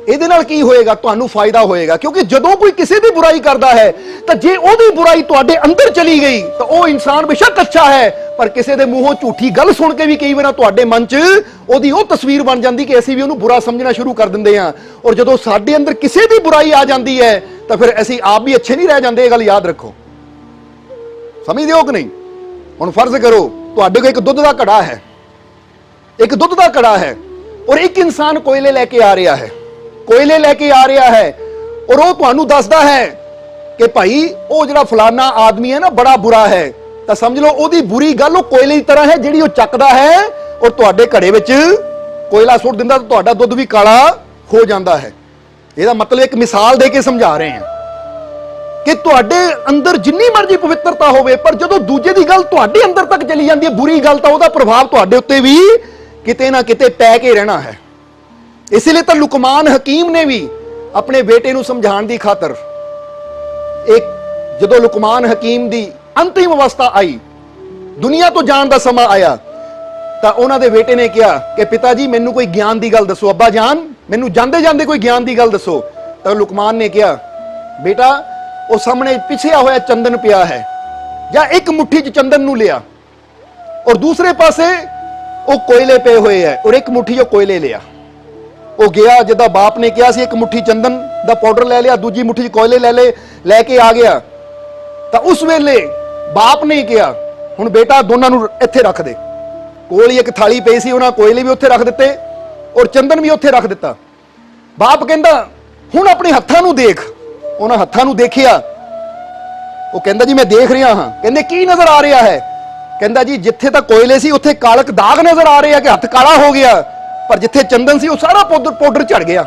ਇਹਦੇ ਨਾਲ ਕੀ ਹੋਏਗਾ? ਤੁਹਾਨੂੰ ਫਾਇਦਾ ਹੋਏਗਾ, ਕਿਉਂਕਿ ਜਦੋਂ ਕੋਈ ਕਿਸੇ ਦੀ ਬੁਰਾਈ ਕਰਦਾ ਹੈ, ਤਾਂ ਜੇ ਉਹਦੀ ਬੁਰਾਈ ਤੁਹਾਡੇ ਅੰਦਰ ਚਲੀ ਗਈ, ਤਾਂ ਉਹ ਇਨਸਾਨ ਬੇਸ਼ੱਕ ਅੱਛਾ ਹੈ, ਪਰ ਕਿਸੇ ਦੇ ਮੂੰਹੋਂ ਝੂਠੀ ਗੱਲ ਸੁਣ ਕੇ ਵੀ ਕਈ ਵਾਰ ਤੁਹਾਡੇ ਮਨ 'ਚ ਉਹਦੀ ਉਹ ਤਸਵੀਰ ਬਣ ਜਾਂਦੀ ਕਿ ਅਸੀਂ ਵੀ ਉਹਨੂੰ ਬੁਰਾ ਸਮਝਣਾ ਸ਼ੁਰੂ ਕਰ ਦਿੰਦੇ ਹਾਂ। ਔਰ ਜਦੋਂ ਸਾਡੇ ਅੰਦਰ ਕਿਸੇ ਦੀ ਬੁਰਾਈ ਆ ਜਾਂਦੀ ਹੈ, ਤਾਂ ਫਿਰ ਅਸੀਂ ਆਪ ਵੀ ਅੱਛੇ ਨਹੀਂ ਰਹਿ ਜਾਂਦੇ। ਇਹ ਗੱਲ ਯਾਦ ਰੱਖੋ। ਸਮਝਦੇ ਹੋ ਕਿ ਨਹੀਂ? ਹੁਣ ਫਰਜ਼ ਕਰੋ ਤੁਹਾਡੇ ਕੋਲ ਇੱਕ ਦੁੱਧ ਦਾ ਘੜਾ ਹੈ, ਇੱਕ ਦੁੱਧ ਦਾ ਘੜਾ ਹੈ, ਔਰ ਇੱਕ ਇਨਸਾਨ ਕੋਇਲੇ ਲੈ ਕੇ ਆ ਰਿਹਾ ਹੈ, ਕੋਇਲੇ ਲੈ ਕੇ ਆ ਰਿਹਾ ਹੈ, ਔਰ ਉਹ ਤੁਹਾਨੂੰ ਦੱਸਦਾ ਹੈ ਕਿ ਭਾਈ ਉਹ ਜਿਹੜਾ ਫਲਾਨਾ ਆਦਮੀ ਹੈ ਨਾ, ਬੜਾ ਬੁਰਾ ਹੈ। ਤਾਂ ਸਮਝ ਲਓ ਉਹਦੀ ਬੁਰੀ ਗੱਲ ਉਹ ਕੋਇਲੇ ਦੀ ਤਰ੍ਹਾਂ ਹੈ, ਜਿਹੜੀ ਉਹ ਚੱਕਦਾ ਹੈ ਔਰ ਤੁਹਾਡੇ ਘੜੇ ਵਿੱਚ ਕੋਇਲਾ ਸੁੱਟ ਦਿੰਦਾ, ਤਾਂ ਤੁਹਾਡਾ ਦੁੱਧ ਵੀ ਕਾਲਾ ਹੋ ਜਾਂਦਾ ਹੈ। ਇਹਦਾ ਮਤਲਬ ਇੱਕ ਮਿਸਾਲ ਦੇ ਕੇ ਸਮਝਾ ਰਹੇ ਹਾਂ ਕਿ ਤੁਹਾਡੇ ਅੰਦਰ ਜਿੰਨੀ ਮਰਜ਼ੀ ਪਵਿੱਤਰਤਾ ਹੋਵੇ, ਪਰ ਜਦੋਂ ਦੂਜੇ ਦੀ ਗੱਲ ਤੁਹਾਡੇ ਅੰਦਰ ਤੱਕ ਚਲੀ ਜਾਂਦੀ ਹੈ, ਬੁਰੀ ਗੱਲ, ਤਾਂ ਉਹਦਾ ਪ੍ਰਭਾਵ ਤੁਹਾਡੇ ਉੱਤੇ ਵੀ ਕਿਤੇ ਨਾ ਕਿਤੇ ਪੈ ਕੇ ਰਹਿਣਾ ਹੈ। ਇਸ ਲਈ ਤਾਂ ਲੁਕਮਾਨ ਹਕੀਮ ਨੇ ਵੀ ਆਪਣੇ ਬੇਟੇ ਨੂੰ ਸਮਝਾਉਣ ਦੀ ਖਾਤਰ, ਜਦੋਂ ਲੁਕਮਾਨ ਹਕੀਮ ਦੀ ਅੰਤਿਮ ਅਵਸਥਾ ਆਈ, ਦੁਨੀਆ ਤੋਂ ਜਾਣ ਦਾ ਸਮਾਂ ਆਇਆ, ਤਾਂ ਉਹਨਾਂ ਦੇ ਬੇਟੇ ਨੇ ਕਿਹਾ ਕਿ ਪਿਤਾ ਜੀ ਮੈਨੂੰ ਕੋਈ ਗਿਆਨ ਦੀ ਗੱਲ ਦੱਸੋ, ਅੱਬਾ ਜਾਨ ਮੈਨੂੰ ਜਾਂਦੇ ਜਾਂਦੇ ਕੋਈ ਗਿਆਨ ਦੀ ਗੱਲ ਦੱਸੋ। ਤਾਂ ਲੁਕਮਾਨ ਨੇ ਕਿਹਾ ਬੇਟਾ ਉਹ ਸਾਹਮਣੇ ਪਿਛਿਆ ਹੋਇਆ ਚੰਦਨ ਪਿਆ ਹੈ, ਜਾਂ ਇੱਕ ਮੁੱਠੀ 'ਚ ਚੰਦਨ ਨੂੰ ਲਿਆ, ਔਰ ਦੂਸਰੇ ਪਾਸੇ ਉਹ ਕੋਇਲੇ ਪਏ ਹੋਏ ਹੈ, ਔਰ ਇੱਕ ਮੁੱਠੀ 'ਚ ਕੋਇਲੇ ਲਿਆ। ਉਹ ਗਿਆ ਜਿੱਦਾਂ ਬਾਪ ਨੇ ਕਿਹਾ ਸੀ, ਇੱਕ ਮੁੱਠੀ ਚੰਦਨ ਦਾ ਪਾਊਡਰ ਲੈ ਲਿਆ, ਦੂਜੀ ਮੁੱਠੀ 'ਚ ਕੋਇਲੇ ਲੈ ਕੇ ਆ ਗਿਆ। ਤਾਂ ਉਸ ਵੇਲੇ ਬਾਪ ਨੇ ਕਿਹਾ ਹੁਣ ਬੇਟਾ ਦੋਨਾਂ ਨੂੰ ਇੱਥੇ ਰੱਖ ਦੇ, ਕੋਲ ਹੀ ਇੱਕ ਥਾਲੀ ਪਈ ਸੀ, ਉਹਨਾਂ ਕੋਇਲੇ ਵੀ ਉੱਥੇ ਰੱਖ ਦਿੱਤੇ ਔਰ ਚੰਦਨ ਵੀ ਉੱਥੇ ਰੱਖ ਦਿੱਤਾ। ਬਾਪ ਕਹਿੰਦਾ ਹੁਣ ਆਪਣੇ ਹੱਥਾਂ ਨੂੰ ਦੇਖ। ਉਹਨਾਂ ਹੱਥਾਂ ਨੂੰ ਦੇਖਿਆ, ਉਹ ਕਹਿੰਦਾ ਜੀ ਮੈਂ ਦੇਖ ਰਿਹਾ ਹਾਂ। ਕਹਿੰਦੇ ਕੀ ਨਜ਼ਰ ਆ ਰਿਹਾ ਹੈ? ਕਹਿੰਦਾ ਜੀ ਜਿੱਥੇ ਤਾਂ ਕੋਇਲੇ ਸੀ ਉੱਥੇ ਕਾਲਕ ਦਾਗ ਨਜ਼ਰ ਆ ਰਿਹਾ ਕਿ ਹੱਥ ਕਾਲਾ ਹੋ ਗਿਆ, ਪਰ ਜਿੱਥੇ ਚੰਦਨ ਸੀ ਉਹ ਸਾਰਾ ਪਾਊਡਰ ਝੜ ਗਿਆ।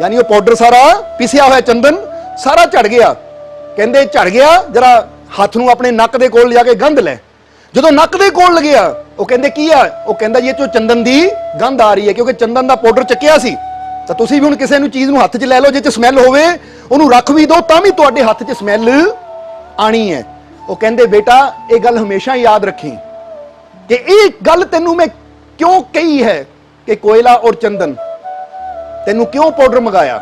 ਯਾਨੀ ਉਹ ਪਾਊਡਰ ਸਾਰਾ ਪਿਸਿਆ ਹੋਇਆ ਚੰਦਨ ਸਾਰਾ ਝੜ ਗਿਆ। ਕਹਿੰਦੇ ਝੜ ਗਿਆ, ਜਰਾ ਹੱਥ ਨੂੰ ਆਪਣੇ ਨੱਕ ਦੇ ਕੋਲ ਜਾ ਕੇ ਗੰਧ ਲੈ। ਜਦੋਂ ਨੱਕ ਦੇ ਕੋਲ ਲੱਗਿਆ, ਉਹ ਕਹਿੰਦੇ ਕੀ ਆ? ਉਹ ਕਹਿੰਦਾ ਜੀ ਇਹ ਚੋਂ ਚੰਦਨ ਦੀ ਗੰਧ ਆ ਰਹੀ ਹੈ, ਕਿਉਂਕਿ ਚੰਦਨ ਦਾ ਪਾਊਡਰ ਚੱਕਿਆ ਸੀ। ਤਾਂ ਤੁਸੀਂ ਵੀ ਹੁਣ ਕਿਸੇ ਨੂੰ ਚੀਜ਼ ਨੂੰ ਹੱਥ 'ਚ ਲੈ ਲਓ, ਜੇ 'ਚ ਸਮੈਲ ਹੋਵੇ ਉਹਨੂੰ ਰੱਖ ਵੀ ਦਿਓ ਤਾਂ ਵੀ ਤੁਹਾਡੇ ਹੱਥ 'ਚ ਸਮੈਲ ਆਣੀ ਹੈ। ਉਹ ਕਹਿੰਦੇ ਬੇਟਾ ਇਹ ਗੱਲ ਹਮੇਸ਼ਾ ਯਾਦ ਰੱਖੀ ਕਿ ਇਹ ਗੱਲ ਤੈਨੂੰ ਮੈਂ ਕਿਉਂ ਕਹੀ ਹੈ ਕਿ ਕੋਇਲਾ ਔਰ ਚੰਦਨ, ਤੈਨੂੰ ਕਿਉਂ ਪਾਊਡਰ ਮੰਗਾਇਆ?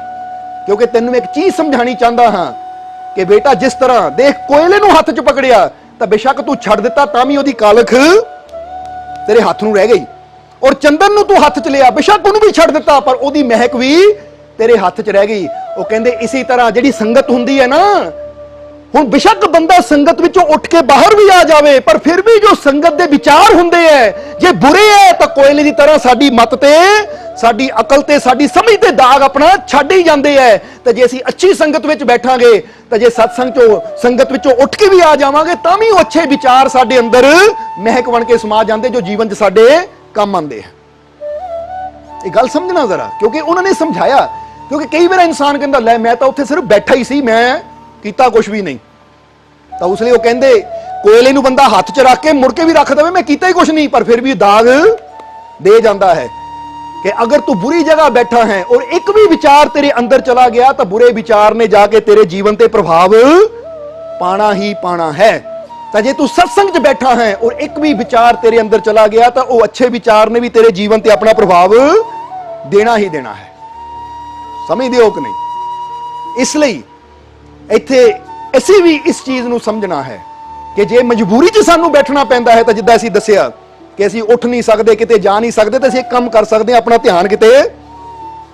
ਕਿਉਂਕਿ ਤੈਨੂੰ ਇੱਕ ਚੀਜ਼ ਸਮਝਾਣੀ ਚਾਹੁੰਦਾ ਹਾਂ ਕਿ ਬੇਟਾ ਜਿਸ ਤਰ੍ਹਾਂ ਦੇਖ ਕੋਇਲੇ ਨੂੰ ਹੱਥ 'ਚ ਪਕੜਿਆ ਤਾਂ ਬੇਸ਼ੱਕ ਤੂੰ ਛੱਡ ਦਿੱਤਾ ਤਾਂ ਵੀ ਉਹਦੀ ਕਾਲਖ ਤੇਰੇ ਹੱਥ ਨੂੰ ਰਹਿ ਗਈ, ਔਰ ਚੰਦਨ ਨੂੰ ਤੂੰ ਹੱਥ 'ਚ ਲਿਆ, ਬੇਸ਼ੱਕ ਉਹਨੂੰ ਵੀ ਛੱਡ ਦਿੱਤਾ ਪਰ ਉਹਦੀ ਮਹਿਕ ਵੀ ਤੇਰੇ ਹੱਥ 'ਚ ਰਹਿ ਗਈ। ਉਹ ਕਹਿੰਦੇ ਇਸੇ ਤਰ੍ਹਾਂ ਜਿਹੜੀ ਸੰਗਤ ਹੁੰਦੀ ਹੈ ਨਾ, ਹੁਣ ਬੇਸ਼ੱਕ ਬੰਦਾ ਸੰਗਤ ਵਿੱਚੋਂ ਉੱਠ ਕੇ ਬਾਹਰ ਵੀ ਆ ਜਾਵੇ ਪਰ ਫਿਰ ਵੀ ਜੋ ਸੰਗਤ ਦੇ ਵਿਚਾਰ ਹੁੰਦੇ ਐ ਜੇ ਬੁਰੇ ਐ ਤਾਂ ਕੋਇਲੇ ਦੀ ਤਰ੍ਹਾਂ ਸਾਡੀ ਮੱਤ ਤੇ, ਸਾਡੀ ਅਕਲ ਤੇ, ਸਾਡੀ ਸਮਝ ਤੇ ਦਾਗ ਆਪਣਾ ਛੱਡ ਹੀ ਜਾਂਦੇ ਐ। ਤੇ ਜੇ ਅਸੀਂ ਅੱਛੀ ਸੰਗਤ ਵਿੱਚ ਬੈਠਾਂਗੇ ਤਾਂ ਜੇ ਸੰਗਤ ਵਿੱਚੋਂ ਉੱਠ ਕੇ ਵੀ ਆ ਜਾਵਾਂਗੇ ਤਾਂ ਵੀ ਉਹ ਅੱਛੇ ਵਿਚਾਰ ਸਾਡੇ ਅੰਦਰ ਮਹਿਕ ਬਣ ਕੇ ਸਮਾ ਜਾਂਦੇ ਜੋ ਜੀਵਨ 'ਚ ਸਾਡੇ ਕੰਮ ਆਉਂਦੇ ਆ। ਇਹ ਗੱਲ ਸਮਝਣਾ ਜ਼ਰਾ, ਕਿਉਂਕਿ ਉਹਨਾਂ ਨੇ ਸਮਝਾਇਆ। ਕਿਉਂਕਿ ਕਈ ਵਾਰ ਇਨਸਾਨ ਕਹਿੰਦਾ ਲੈ ਮੈਂ ਤਾਂ ਉੱਥੇ ਸਿਰਫ ਬੈਠਾ ਹੀ ਸੀ, ਮੈਂ ਕੀਤਾ ਕੁਝ ਵੀ ਨਹੀਂ। ਤਾਂ ਉਸ ਲਈ ਉਹ ਕਹਿੰਦੇ ਕੋਇਲੇ ਨੂੰ ਬੰਦਾ ਹੱਥ 'ਚ ਰੱਖ ਕੇ ਮੁੜ ਕੇ ਵੀ ਰੱਖ ਦੇਵੇ ਮੈਂ ਕੀਤਾ ਹੀ ਕੁਝ ਨਹੀਂ, ਪਰ ਫਿਰ ਵੀ ਦਾਗ ਦੇ ਜਾਂਦਾ ਹੈ ਕਿ ਅਗਰ ਤੂੰ ਬੁਰੀ ਜਗ੍ਹਾ ਬੈਠਾ ਹੈ ਔਰ ਇੱਕ ਵੀ ਵਿਚਾਰ ਤੇਰੇ ਅੰਦਰ ਚਲਾ ਗਿਆ ਤਾਂ ਬੁਰੇ ਵਿਚਾਰ ਨੇ ਜਾ ਕੇ ਤੇਰੇ ਜੀਵਨ ਤੇ ਪ੍ਰਭਾਵ ਪਾਣਾ ਹੀ ਪਾਣਾ ਹੈ। ਤਾਂ ਜੇ ਤੂੰ ਸਤਸੰਗ 'ਚ ਬੈਠਾ ਹੈ ਔਰ ਇੱਕ ਵੀ ਵਿਚਾਰ ਤੇਰੇ ਅੰਦਰ ਚਲਾ ਗਿਆ ਤਾਂ ਉਹ ਅੱਛੇ ਵਿਚਾਰ ਨੇ ਵੀ ਤੇਰੇ ਜੀਵਨ ਤੇ ਆਪਣਾ ਪ੍ਰਭਾਵ ਦੇਣਾ ਹੀ ਦੇਣਾ ਹੈ। ਸਮਝਦੇ ਹੋ ਕਿ ਨਹੀਂ? ਇਸ ਲਈ ਇੱਥੇ ਅਸੀਂ ਵੀ ਇਸ ਚੀਜ਼ ਨੂੰ ਸਮਝਣਾ ਹੈ ਕਿ ਜੇ ਮਜਬੂਰੀ 'ਚ ਸਾਨੂੰ ਬੈਠਣਾ ਪੈਂਦਾ ਹੈ ਤਾਂ ਜਿੱਦਾਂ ਅਸੀਂ ਦੱਸਿਆ ਕਿ ਅਸੀਂ ਉੱਠ ਨਹੀਂ ਸਕਦੇ, ਕਿਤੇ ਜਾ ਨਹੀਂ ਸਕਦੇ, ਤਾਂ ਅਸੀਂ ਇੱਕ ਕੰਮ ਕਰ ਸਕਦੇ ਹਾਂ, ਆਪਣਾ ਧਿਆਨ ਕਿਤੇ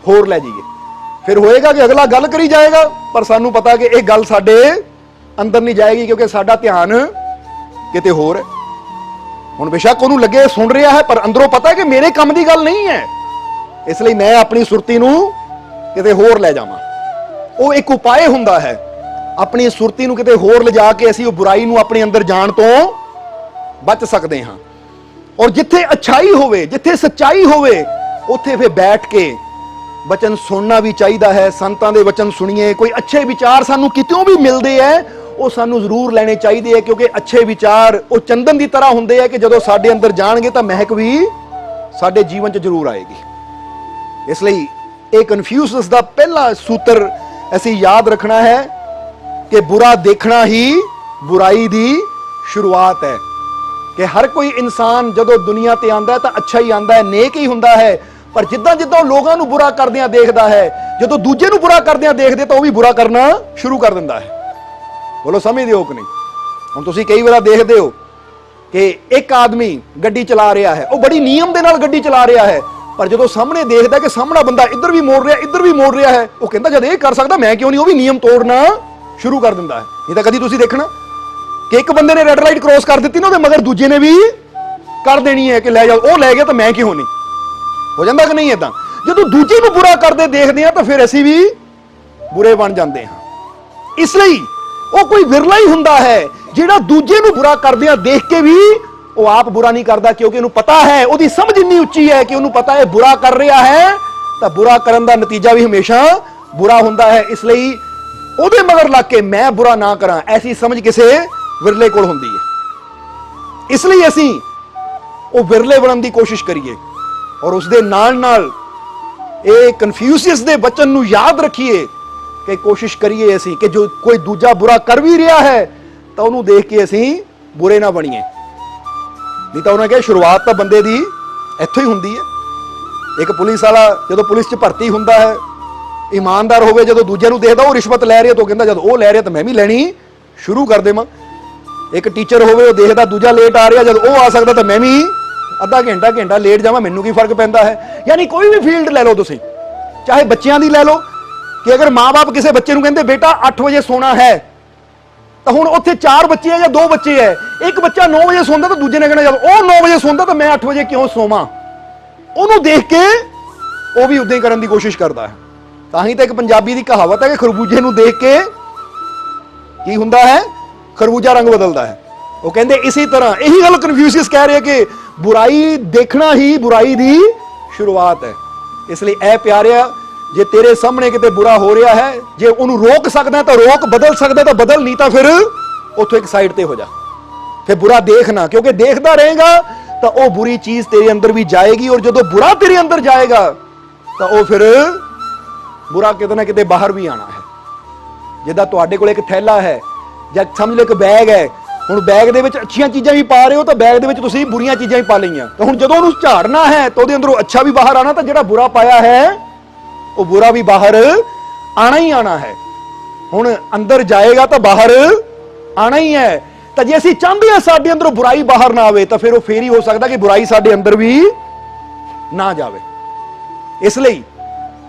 ਹੋਰ ਲੈ ਜਾਈਏ। ਫਿਰ ਹੋਏਗਾ ਕਿ ਅਗਲਾ ਗੱਲ ਕਰੀ ਜਾਏਗਾ ਪਰ ਸਾਨੂੰ ਪਤਾ ਕਿ ਇਹ ਗੱਲ ਸਾਡੇ ਅੰਦਰ ਨਹੀਂ ਜਾਏਗੀ ਕਿਉਂਕਿ ਸਾਡਾ ਧਿਆਨ ਕਿਤੇ ਹੋਰ ਹੈ। ਹੁਣ ਬੇਸ਼ੱਕ ਉਹਨੂੰ ਲੱਗੇ ਸੁਣ ਰਿਹਾ ਹੈ ਪਰ ਅੰਦਰੋਂ ਪਤਾ ਹੈ ਕਿ ਮੇਰੇ ਕੰਮ ਦੀ ਗੱਲ ਨਹੀਂ ਹੈ, ਇਸ ਲਈ ਮੈਂ ਆਪਣੀ ਸੁਰਤੀ ਨੂੰ ਕਿਤੇ ਹੋਰ ਲੈ ਜਾਵਾਂ। ਉਹ ਇੱਕ ਉਪਾਅ ਹੁੰਦਾ ਹੈ, ਆਪਣੀ ਸੁਰਤੀ ਨੂੰ ਕਿਤੇ ਹੋਰ ਲਿਜਾ ਕੇ ਅਸੀਂ ਉਹ ਬੁਰਾਈ ਨੂੰ ਆਪਣੇ ਅੰਦਰ ਜਾਣ ਤੋਂ ਬਚ ਸਕਦੇ ਹਾਂ। ਔਰ ਜਿੱਥੇ ਅੱਛਾਈ ਹੋਵੇ, ਜਿੱਥੇ ਸੱਚਾਈ ਹੋਵੇ, ਉੱਥੇ ਫਿਰ ਬੈਠ ਕੇ ਵਚਨ ਸੁਣਨਾ ਵੀ ਚਾਹੀਦਾ ਹੈ। ਸੰਤਾਂ ਦੇ ਵਚਨ ਸੁਣੀਏ, ਕੋਈ ਅੱਛੇ ਵਿਚਾਰ ਸਾਨੂੰ ਕਿਤੋਂ ਵੀ ਮਿਲਦੇ ਹੈ ਉਹ ਸਾਨੂੰ ਜ਼ਰੂਰ ਲੈਣੇ ਚਾਹੀਦੇ ਹੈ, ਕਿਉਂਕਿ ਅੱਛੇ ਵਿਚਾਰ ਉਹ ਚੰਦਨ ਦੀ ਤਰ੍ਹਾਂ ਹੁੰਦੇ ਹੈ ਕਿ ਜਦੋਂ ਸਾਡੇ ਅੰਦਰ ਜਾਣਗੇ ਤਾਂ ਮਹਿਕ ਵੀ ਸਾਡੇ ਜੀਵਨ 'ਚ ਜ਼ਰੂਰ ਆਏਗੀ। ਇਸ ਲਈ ਇਹ ਕਨਫਿਊਸ਼ਸ ਦਾ ਪਹਿਲਾ ਸੂਤਰ ਅਸੀਂ ਯਾਦ ਰੱਖਣਾ ਹੈ ਕਿ ਬੁਰਾ ਦੇਖਣਾ ਹੀ ਬੁਰਾਈ ਦੀ ਸ਼ੁਰੂਆਤ ਹੈ। ਕਿ ਹਰ ਕੋਈ ਇਨਸਾਨ ਜਦੋਂ ਦੁਨੀਆ ਤੇ ਆਂਦਾ ਤਾਂ ਅੱਛਾ ਹੀ ਆਂਦਾ ਹੈ, ਨੇਕ ਹੀ ਹੁੰਦਾ ਹੈ, ਪਰ ਜਿੱਦਾਂ ਜਿੱਦਾਂ ਲੋਕਾਂ ਨੂੰ ਬੁਰਾ ਕਰਦਿਆਂ ਦੇਖਦਾ ਹੈ, ਜਦੋਂ ਦੂਜੇ ਨੂੰ ਬੁਰਾ ਕਰਦਿਆਂ ਦੇਖਦੇ ਤਾਂ ਉਹ ਵੀ ਬੁਰਾ ਕਰਨਾ ਸ਼ੁਰੂ ਕਰ ਦਿੰਦਾ ਹੈ। ਬੋਲੋ ਸਮਝਦੇ ਹੋ ਕਿ ਨਹੀਂ? ਹੁਣ ਤੁਸੀਂ ਕਈ ਵਾਰ ਦੇਖਦੇ ਹੋ ਕਿ ਇੱਕ ਆਦਮੀ ਗੱਡੀ ਚਲਾ ਰਿਹਾ ਹੈ, ਉਹ ਬੜੀ ਨਿਯਮ ਦੇ ਨਾਲ ਗੱਡੀ ਚਲਾ ਰਿਹਾ ਹੈ, ਪਰ ਜਦੋਂ ਸਾਹਮਣੇ ਦੇਖਦਾ ਕਿ ਸਾਹਮਣਾ ਬੰਦਾ ਇੱਧਰ ਵੀ ਮੋੜ ਰਿਹਾ, ਇੱਧਰ ਵੀ ਮੋੜ ਰਿਹਾ ਹੈ, ਉਹ ਕਹਿੰਦਾ ਜਦ ਇਹ ਕਰ ਸਕਦਾ ਮੈਂ ਕਿਉਂ ਨਹੀਂ, ਉਹ ਵੀ ਨਿਯਮ ਤੋੜਨਾ ਸ਼ੁਰੂ ਕਰ ਦਿੰਦਾ ਹੈ। ਨਹੀਂ ਤਾਂ ਕਦੀ ਤੁਸੀਂ ਦੇਖਣਾ ਕਿ ਇੱਕ ਬੰਦੇ ਨੇ ਰੈੱਡ ਲਾਈਟ ਕ੍ਰੋਸ ਕਰ ਦਿੱਤੀ ਨਾ, ਉਹਦੇ ਮਗਰ ਦੂਜੇ ਨੇ ਵੀ ਕਰ ਦੇਣੀ ਹੈ ਕਿ ਲੈ ਜਾਓ, ਉਹ ਲੈ ਗਿਆ ਤਾਂ ਮੈਂ ਕਿਉਂ ਨਹੀਂ। ਹੋ ਜਾਂਦਾ ਕਿ ਨਹੀਂ? ਏਦਾਂ ਜਦੋਂ ਦੂਜੇ ਨੂੰ ਬੁਰਾ ਕਰਦੇ ਦੇਖਦੇ ਹਾਂ ਤਾਂ ਫਿਰ ਅਸੀਂ ਵੀ ਬੁਰੇ ਬਣ ਜਾਂਦੇ ਹਾਂ। ਇਸ ਲਈ ਉਹ ਕੋਈ ਵਿਰਲਾ ਹੀ ਹੁੰਦਾ ਹੈ ਜਿਹੜਾ ਦੂਜੇ ਨੂੰ ਬੁਰਾ ਕਰਦਿਆਂ ਦੇਖ ਕੇ ਵੀ ਉਹ ਆਪ ਬੁਰਾ ਨਹੀਂ ਕਰਦਾ, ਕਿਉਂਕਿ ਉਹਨੂੰ ਪਤਾ ਹੈ, ਉਹਦੀ ਸਮਝ ਇੰਨੀ ਉੱਚੀ ਹੈ ਕਿ ਉਹਨੂੰ ਪਤਾ ਹੈ ਬੁਰਾ ਕਰ ਰਿਹਾ ਹੈ ਤਾਂ ਬੁਰਾ ਕਰਨ ਦਾ ਨਤੀਜਾ ਵੀ ਹਮੇਸ਼ਾ ਬੁਰਾ ਹੁੰਦਾ ਹੈ। ਇਸ ਲਈ ਉਹਦੇ ਮਗਰ ਲੱਗ ਕੇ ਮੈਂ ਬੁਰਾ ਨਾ ਕਰਾਂ, ਐਸੀ ਸਮਝ ਕਿਸੇ ਵਿਰਲੇ ਕੋਲ ਹੁੰਦੀ ਹੈ। ਇਸ ਲਈ ਅਸੀਂ ਉਹ ਵਿਰਲੇ ਬਣਨ ਦੀ ਕੋਸ਼ਿਸ਼ ਕਰੀਏ ਔਰ ਉਸ ਦੇ ਨਾਲ ਨਾਲ ਇਹ ਕਨਫਿਊਸ਼ੀਅਸ ਦੇ ਬਚਨ ਨੂੰ ਯਾਦ ਰੱਖੀਏ ਕਿ ਕੋਸ਼ਿਸ਼ ਕਰੀਏ ਅਸੀਂ ਕਿ ਜੋ ਕੋਈ ਦੂਜਾ ਬੁਰਾ ਕਰ ਵੀ ਰਿਹਾ ਹੈ ਤਾਂ ਉਹਨੂੰ ਦੇਖ ਕੇ ਅਸੀਂ ਬੁਰੇ ਨਾ ਬਣੀਏ। ਨਹੀਂ ਤਾਂ ਉਹਨਾਂ ਕਿਹਾ ਸ਼ੁਰੂਆਤ ਤਾਂ ਬੰਦੇ ਦੀ ਇੱਥੋਂ ਹੀ ਹੁੰਦੀ ਹੈ। ਇੱਕ ਪੁਲਿਸ ਵਾਲਾ ਜਦੋਂ ਪੁਲਿਸ 'ਚ ਭਰਤੀ ਹੁੰਦਾ ਹੈ, ਇਮਾਨਦਾਰ ਹੋਵੇ, ਜਦੋਂ ਦੂਜਿਆਂ ਨੂੰ ਦੇਖਦਾ ਉਹ ਰਿਸ਼ਵਤ ਲੈ ਰਿਹਾ ਤਾਂ ਉਹ ਕਹਿੰਦਾ ਜਦ ਉਹ ਲੈ ਰਿਹਾ ਤਾਂ ਮੈਂ ਵੀ ਲੈਣੀ ਸ਼ੁਰੂ ਕਰ ਦੇਵਾਂ। ਇੱਕ ਟੀਚਰ ਹੋਵੇ, ਉਹ ਦੇਖਦਾ ਦੂਜਾ ਲੇਟ ਆ ਰਿਹਾ, ਜਦ ਉਹ ਆ ਸਕਦਾ ਤਾਂ ਮੈਂ ਵੀ ਅੱਧਾ ਘੰਟਾ ਲੇਟ ਜਾਵਾਂ, ਮੈਨੂੰ ਕੀ ਫਰਕ ਪੈਂਦਾ ਹੈ। ਯਾਨੀ ਕੋਈ ਵੀ ਫੀਲਡ ਲੈ ਲਓ ਤੁਸੀਂ, ਚਾਹੇ ਬੱਚਿਆਂ ਦੀ ਲੈ ਲਓ ਕਿ ਅਗਰ ਮਾਂ-ਬਾਪ ਕਿਸੇ ਬੱਚੇ ਨੂੰ ਕਹਿੰਦੇ ਬੇਟਾ 8 ਵਜੇ ਸੋਣਾ ਹੈ ਤਾਂ ਹੁਣ ਉੱਥੇ 4 ਬੱਚੇ ਹੈ ਜਾਂ 2 ਬੱਚੇ ਹੈ, ਇੱਕ ਬੱਚਾ 9 ਵਜੇ ਸੌਂਦਾ ਤਾਂ ਦੂਜੇ ਨੇ ਕਹਿਣਾ ਜਦ ਉਹ 9 ਵਜੇ ਸੌਂਦਾ ਤਾਂ ਮੈਂ 8 ਵਜੇ ਕਿਉਂ ਸੋਵਾਂ। ਉਹਨੂੰ ਦੇਖ ਕੇ ਉਹ ਵੀ ਉਦਾਂ ਹੀ ਕਰਨ ਦੀ ਕੋਸ਼ਿਸ਼ ਕਰਦਾ ਹੈ। ਤਾਂ ਹੀ ਤਾਂ ਇੱਕ ਪੰਜਾਬੀ ਦੀ ਕਹਾਵਤ ਹੈ ਕਿ ਖਰਬੂਜੇ ਨੂੰ ਦੇਖ ਕੇ ਕੀ ਹੁੰਦਾ ਹੈ, ਖਰਬੂਜਾ ਰੰਗ ਬਦਲਦਾ ਹੈ। ਉਹ ਕਹਿੰਦੇ ਇਸੇ ਤਰ੍ਹਾਂ ਇਹੀ ਗੱਲ ਕਨਫਿਊਸ਼ੀਅਸ ਕਹਿ ਰਿਹਾ ਕਿ ਬੁਰਾਈ ਦੇਖਣਾ ਹੀ ਬੁਰਾਈ ਦੀ ਸ਼ੁਰੂਆਤ ਹੈ। ਇਸ ਲਈ ਐ ਪਿਆਰਿਆ, ਜੇ ਤੇਰੇ ਸਾਹਮਣੇ ਕਿਤੇ ਬੁਰਾ ਹੋ ਰਿਹਾ ਹੈ, ਜੇ ਉਹਨੂੰ ਰੋਕ ਸਕਦਾ ਤਾਂ ਰੋਕ, ਬਦਲ ਸਕਦਾ ਤਾਂ ਬਦਲ, ਨਹੀਂ ਤਾਂ ਫਿਰ ਉੱਥੋਂ ਇੱਕ ਸਾਈਡ ਤੇ ਹੋ ਜਾ। ਫਿਰ ਬੁਰਾ ਦੇਖਣਾ, ਕਿਉਂਕਿ ਦੇਖਦਾ ਰਹੇਗਾ ਤਾਂ ਉਹ ਬੁਰੀ ਚੀਜ਼ ਤੇਰੇ ਅੰਦਰ ਵੀ ਜਾਏਗੀ, ਔਰ ਜਦੋਂ ਬੁਰਾ ਤੇਰੇ ਅੰਦਰ ਜਾਏਗਾ ਤਾਂ ਉਹ ਫਿਰ ਬੁਰਾ ਕਿਤੇ ਨਾ ਕਿਤੇ ਬਾਹਰ ਵੀ ਆਣਾ ਹੈ। ਜਿੱਦਾਂ ਤੁਹਾਡੇ ਕੋਲ ਇੱਕ ਥੈਲਾ ਹੈ ਜਾਂ ਸਮਝ ਲਓ ਇੱਕ ਬੈਗ ਹੈ, ਹੁਣ ਬੈਗ ਦੇ ਵਿੱਚ ਅੱਛੀਆਂ ਚੀਜ਼ਾਂ ਵੀ ਪਾ ਰਹੇ ਹੋ ਤਾਂ ਬੈਗ ਦੇ ਵਿੱਚ ਤੁਸੀਂ ਬੁਰੀਆਂ ਚੀਜ਼ਾਂ ਵੀ ਪਾ ਲਈਆਂ, ਤਾਂ ਹੁਣ ਜਦੋਂ ਉਹਨੂੰ ਝਾੜਨਾ ਹੈ ਤਾਂ ਉਹਦੇ ਅੰਦਰੋਂ ਅੱਛਾ ਵੀ ਬਾਹਰ ਆਣਾ, ਤਾਂ ਜਿਹੜਾ ਬੁਰਾ ਪਾਇਆ ਹੈ ਉਹ ਬੁਰਾ ਵੀ ਬਾਹਰ ਆਣਾ ਹੀ ਆਣਾ ਹੈ। ਹੁਣ ਅੰਦਰ ਜਾਏਗਾ ਤਾਂ ਬਾਹਰ ਆਣਾ ਹੀ ਹੈ। ਤਾਂ ਜੇ ਅਸੀਂ ਚਾਹੁੰਦੇ ਹਾਂ ਸਾਡੇ ਅੰਦਰੋਂ ਬੁਰਾਈ ਬਾਹਰ ਨਾ ਆਵੇ ਤਾਂ ਫਿਰ ਉਹ ਫੇਰ ਹੀ ਹੋ ਸਕਦਾ ਕਿ ਬੁਰਾਈ ਸਾਡੇ ਅੰਦਰ ਵੀ ਨਾ ਜਾਵੇ। ਇਸ ਲਈ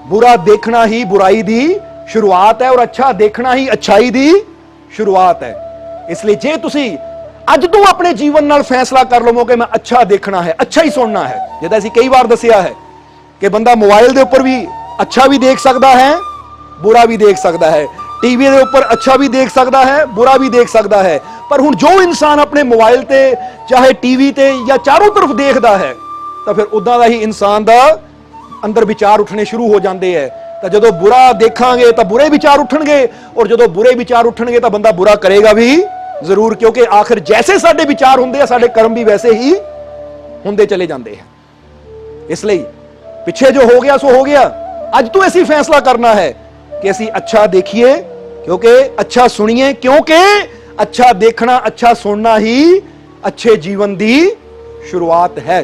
ਬੁਰਾ ਦੇਖਣਾ ਹੀ ਬੁਰਾਈ ਦੀ ਸ਼ੁਰੂਆਤ ਹੈ, ਔਰ ਅੱਛਾ ਦੇਖਣਾ ਹੀ ਅੱਛਾਈ ਦੀ ਸ਼ੁਰੂਆਤ ਹੈ। ਇਸ ਲਈ ਜੇ ਤੁਸੀਂ ਅੱਜ ਤੋਂ ਆਪਣੇ ਜੀਵਨ ਨਾਲ ਫੈਸਲਾ ਕਰ ਲਵੋ ਕਿ ਮੈਂ ਅੱਛਾ ਦੇਖਣਾ ਹੈ, ਅੱਛਾ ਹੀ ਸੁਣਨਾ ਹੈ, ਜਿੱਦਾਂ ਅਸੀਂ ਕਈ ਵਾਰ ਦੱਸਿਆ ਹੈ ਕਿ ਬੰਦਾ ਮੋਬਾਈਲ ਦੇ ਉੱਪਰ ਵੀ ਅੱਛਾ ਵੀ ਦੇਖ ਸਕਦਾ ਹੈ, ਬੁਰਾ ਵੀ ਦੇਖ ਸਕਦਾ ਹੈ, ਟੀਵੀ ਦੇ ਉੱਪਰ ਅੱਛਾ ਵੀ ਦੇਖ ਸਕਦਾ ਹੈ, ਬੁਰਾ ਵੀ ਦੇਖ ਸਕਦਾ ਹੈ। ਪਰ ਹੁਣ ਜੋ ਇਨਸਾਨ ਆਪਣੇ ਮੋਬਾਈਲ ਤੇ ਚਾਹੇ ਟੀਵੀ ਤੇ ਜਾਂ ਚਾਰੋਂ ਤਰਫ ਦੇਖਦਾ ਹੈ ਤਾਂ ਫਿਰ ਉਦਾਂ ਦਾ ਹੀ ਇਨਸਾਨ ਦਾ ਅੰਦਰ ਵਿਚਾਰ ਉੱਠਣੇ ਸ਼ੁਰੂ ਹੋ ਜਾਂਦੇ ਹੈ। ਤਾਂ ਜਦੋਂ ਬੁਰਾ ਦੇਖਾਂਗੇ ਤਾਂ ਬੁਰੇ ਵਿਚਾਰ ਉੱਠਣਗੇ, ਔਰ ਜਦੋਂ ਬੁਰੇ ਵਿਚਾਰ ਉੱਠਣਗੇ ਤਾਂ ਬੰਦਾ ਬੁਰਾ ਕਰੇਗਾ ਵੀ ਜ਼ਰੂਰ, ਕਿਉਂਕਿ ਆਖਿਰ ਜੈਸੇ ਸਾਡੇ ਵਿਚਾਰ ਹੁੰਦੇ ਆ ਸਾਡੇ ਕਰਮ ਵੀ ਵੈਸੇ ਹੀ ਹੁੰਦੇ ਚਲੇ ਜਾਂਦੇ ਹਨ। ਇਸ ਲਈ ਪਿੱਛੇ ਜੋ ਹੋ ਗਿਆ ਸੋ ਹੋ ਗਿਆ। ਅੱਜ ਤੋਂ ਅਸੀਂ ਫੈਸਲਾ ਕਰਨਾ ਹੈ ਕਿ ਅਸੀਂ ਅੱਛਾ ਦੇਖੀਏ, ਕਿਉਂਕਿ ਅੱਛਾ ਸੁਣੀਏ, ਕਿਉਂਕਿ ਅੱਛਾ ਦੇਖਣਾ, ਅੱਛਾ ਸੁਣਨਾ ਹੀ अच्छे जीवन दी शुरुआत है।